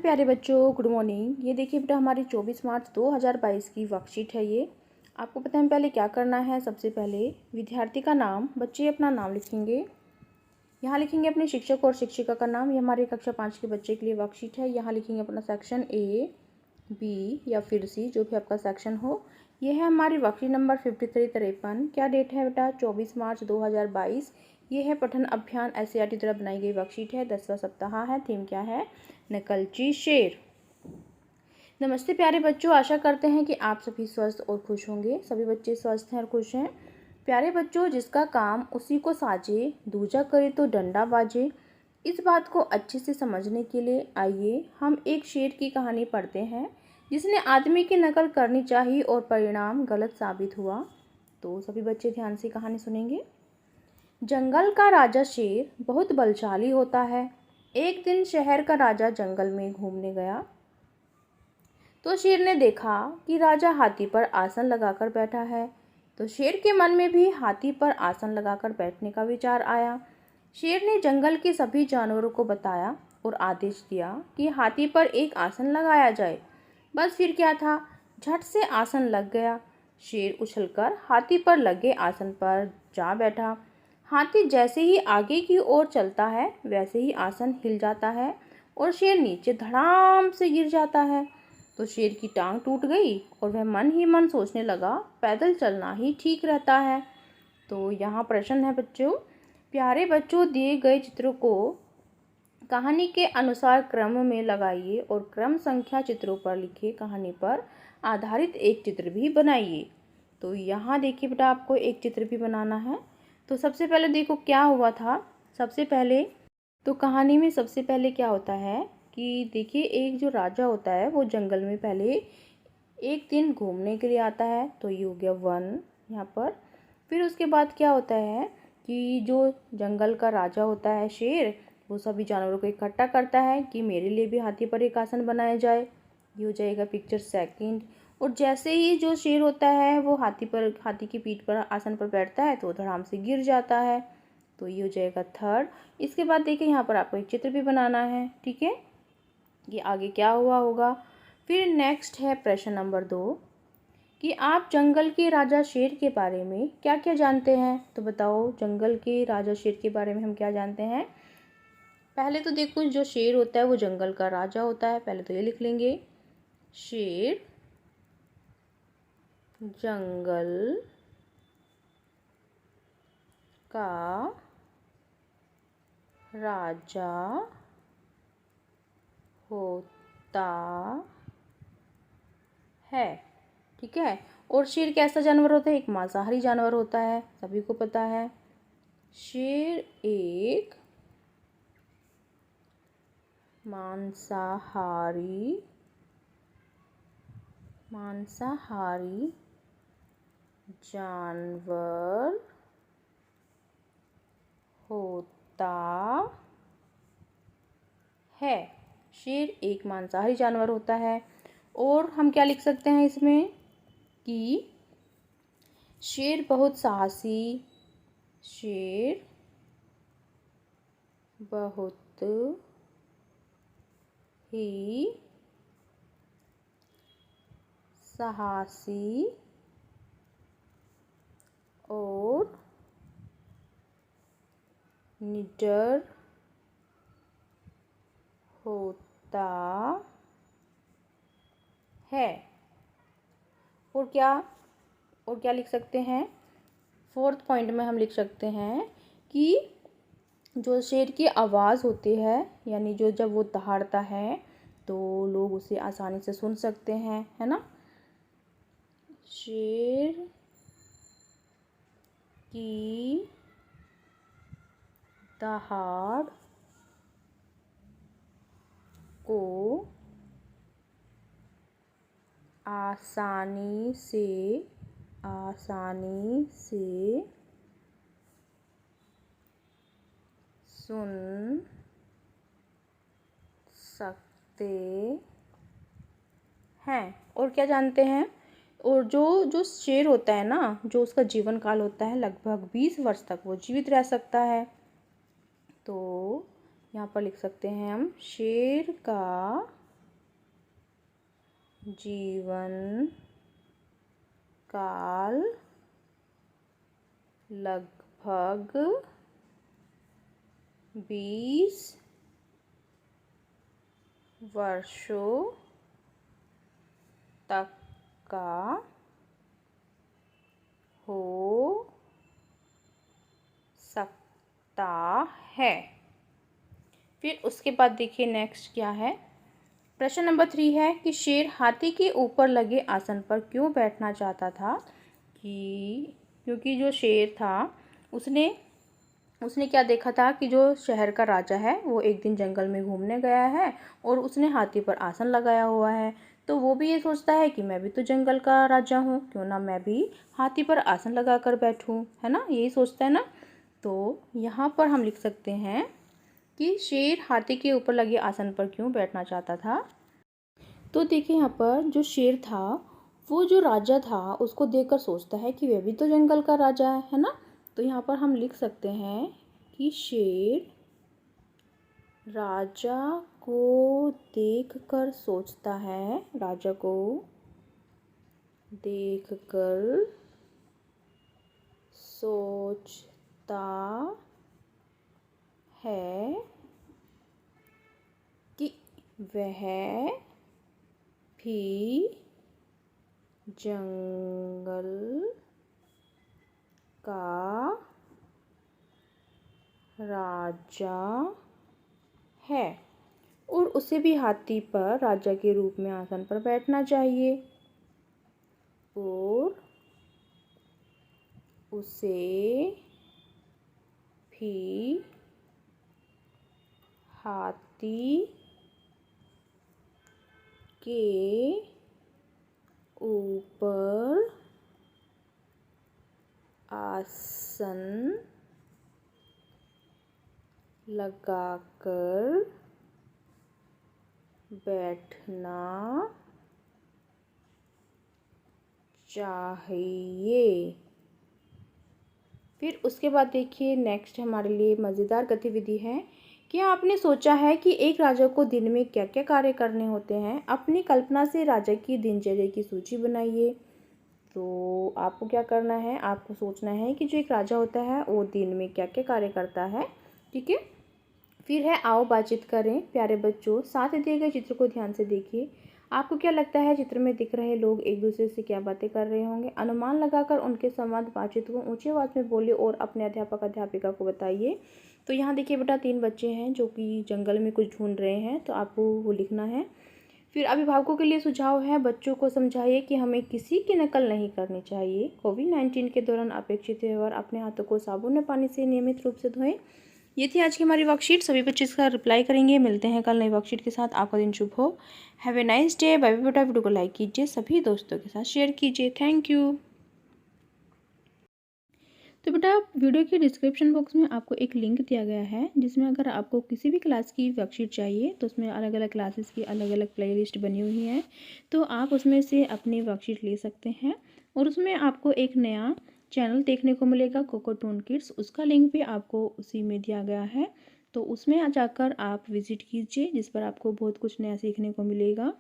प्यारे बच्चों, good morning. ये देखिए बेटा, हमारी 24 मार्च 2022 की वर्कशीट है। ये आपको पता है पहले क्या करना है। सबसे पहले विद्यार्थी का नाम, बच्चे अपना नाम लिखेंगे। यहाँ लिखेंगे अपने शिक्षक और शिक्षिका का नाम। ये हमारे कक्षा 5 के बच्चे के लिए वर्कशीट है। यहाँ लिखेंगे अपना सेक्शन ए, बी या फिर सी, जो भी आपका सेक्शन हो। ये है हमारी वर्कशीट नंबर 5353। क्या डेट है बेटा? 24 मार्च 2022। ये है पठन अभियान एससीईआरटी द्वारा बनाई गई वर्कशीट है। 10वां सप्ताह है। थीम क्या है? नकलची शेर। नमस्ते प्यारे बच्चों, आशा करते हैं कि आप सभी स्वस्थ और खुश होंगे। सभी बच्चे स्वस्थ हैं और खुश हैं। प्यारे बच्चों, जिसका काम उसी को साजे, दूजा करे तो डंडा बाजे। इस बात को अच्छे से समझने के लिए आइए हम एक शेर की कहानी पढ़ते हैं, जिसने आदमी की नकल करनी चाहिए और परिणाम गलत साबित हुआ। तो सभी बच्चे ध्यान से कहानी सुनेंगे। जंगल का राजा शेर बहुत बलशाली होता है। एक दिन शहर का राजा जंगल में घूमने गया तो शेर ने देखा कि राजा हाथी पर आसन लगाकर बैठा है। तो शेर के मन में भी हाथी पर आसन लगाकर बैठने का विचार आया। शेर ने जंगल के सभी जानवरों को बताया और आदेश दिया कि हाथी पर एक आसन लगाया जाए। बस फिर क्या था, झट से आसन लग गया। शेर उछलकर हाथी पर लगे आसन पर जा बैठा। हाथी जैसे ही आगे की ओर चलता है, वैसे ही आसन हिल जाता है और शेर नीचे धड़ाम से गिर जाता है। तो शेर की टांग टूट गई और वह मन ही मन सोचने लगा, पैदल चलना ही ठीक रहता है। तो यहाँ प्रश्न है बच्चों। प्यारे बच्चों, दिए गए चित्रों को कहानी के अनुसार क्रम में लगाइए और क्रम संख्या चित्रों पर लिखे कहानी पर आधारित एक चित्र भी बनाइए। तो यहाँ देखिए बेटा, आपको एक चित्र भी बनाना है। तो सबसे पहले देखो क्या हुआ था। सबसे पहले तो कहानी में सबसे पहले क्या होता है कि देखिए, एक जो राजा होता है वो जंगल में पहले एक दिन घूमने के लिए आता है। तो ये हो गया 1 यहाँ पर। फिर उसके बाद क्या होता है कि जो जंगल का राजा होता है शेर, वो सभी जानवरों को इकट्ठा करता है कि मेरे लिए भी हाथी पर एक आसन बनाया जाए। ये हो जाएगा पिक्चर 2। और जैसे ही जो शेर होता है वो हाथी की पीठ पर आसन पर बैठता है तो धड़ाम से गिर जाता है। तो ये हो जाएगा 3। इसके बाद देखिए, यहाँ पर आपको एक चित्र भी बनाना है। ठीक है, ये आगे क्या हुआ होगा। फिर नेक्स्ट है प्रश्न नंबर 2 कि आप जंगल के राजा शेर के बारे में क्या क्या जानते हैं। तो बताओ, जंगल के राजा शेर के बारे में हम क्या जानते हैं। पहले तो देखो, जो शेर होता है वो जंगल का राजा होता है। पहले तो ये लिख लेंगे, शेर जंगल का राजा होता है। ठीक है। और शेर कैसा जानवर होता है? एक मांसाहारी जानवर होता है, सभी को पता है। शेर एक मांसाहारी जानवर होता है। शेर एक मांसाहारी जानवर होता है। और हम क्या लिख सकते हैं इसमें कि शेर बहुत साहसी, शेर बहुत ही साहसी और निडर होता है। और क्या लिख सकते हैं? 4th पॉइंट में हम लिख सकते हैं कि जो शेर की आवाज़ होती है, यानी जो जब वो दहाड़ता है तो लोग उसे आसानी से सुन सकते हैं, है ना। शेर की दहाड़ को आसानी से सुन सकते हैं। और क्या जानते हैं? और जो शेर होता है ना, जो उसका जीवन काल होता है लगभग 20 वर्ष तक वो जीवित रह सकता है। तो यहाँ पर लिख सकते हैं हम, शेर का जीवन काल लगभग 20 वर्षों तक का हो सकता है। फिर उसके बाद देखिए नेक्स्ट क्या है। प्रश्न नंबर 3 है कि शेर हाथी के ऊपर लगे आसन पर क्यों बैठना चाहता था। क्योंकि जो शेर था उसने क्या देखा था कि जो शहर का राजा है वो एक दिन जंगल में घूमने गया है और उसने हाथी पर आसन लगाया हुआ है। तो वो भी ये सोचता है कि मैं भी तो जंगल का राजा हूँ, क्यों ना मैं भी हाथी पर आसन लगा कर बैठूँ, है ना, यही सोचता है ना। तो यहाँ पर हम लिख सकते हैं कि शेर हाथी के ऊपर लगे आसन पर क्यों बैठना चाहता था। तो देखिए यहाँ पर जो शेर था वो जो राजा था उसको देखकर सोचता है कि वह भी तो जंगल का राजा है ना। तो यहाँ पर हम लिख सकते हैं कि शेर राजा को देखकर सोचता है, राजा को देखकर सोचता है कि वह भी जंगल का राजा है और उसे भी हाथी पर राजा के रूप में आसन पर बैठना चाहिए और उसे भी हाथी के ऊपर आसन लगाकर बैठना चाहिए। फिर उसके बाद देखिए नेक्स्ट हमारे लिए मज़ेदार गतिविधि है। क्या आपने सोचा है कि एक राजा को दिन में क्या क्या कार्य करने होते हैं। अपनी कल्पना से राजा की दिनचर्या की सूची बनाइए। तो आपको क्या करना है, आपको सोचना है कि जो एक राजा होता है वो दिन में क्या क्या कार्य करता है, ठीक है। फिर है आओ बातचीत करें। प्यारे बच्चों, साथ दिए गए चित्र को ध्यान से देखिए। आपको क्या लगता है चित्र में दिख रहे लोग एक दूसरे से क्या बातें कर रहे होंगे। अनुमान लगाकर उनके संवाद बातचीत को ऊंची आवाज़ में बोलिए और अपने अध्यापक अध्यापिका को बताइए। तो यहाँ देखिए बेटा 3 बच्चे हैं जो कि जंगल में कुछ ढूंढ रहे हैं, तो आपको वो लिखना है। फिर अभिभावकों के लिए सुझाव है, बच्चों को समझाइए कि हमें किसी की नकल नहीं करनी चाहिए। कोविड-19 के दौरान अपेक्षित व्यवहार, अपने हाथों को साबुन और पानी से नियमित रूप से धोएं। ये थी आज की हमारी वर्कशीट। सभी बच्चे इसका रिप्लाई करेंगे। मिलते हैं कल नई वर्कशीट के साथ। आपका दिन शुभ हो। Have a nice day. Bye bye बेटा। वीडियो को लाइक कीजिए, सभी दोस्तों के साथ शेयर कीजिए। Thank you. तो बेटा वीडियो के डिस्क्रिप्शन बॉक्स में आपको एक लिंक दिया गया है जिसमें अगर आपको किसी भी क्लास की वर्कशीट चाहिए तो उसमें अलग अलग क्लासेस की अलग अलग प्लेलिस्ट बनी हुई है, तो आप उसमें से अपनी वर्कशीट ले सकते हैं। और उसमें आपको एक नया चैनल देखने को मिलेगा, कोकोटून किड्स। उसका लिंक भी आपको उसी में दिया गया है, तो उसमें जाकर आप विज़िट कीजिए जिस पर आपको बहुत कुछ नया सीखने को मिलेगा।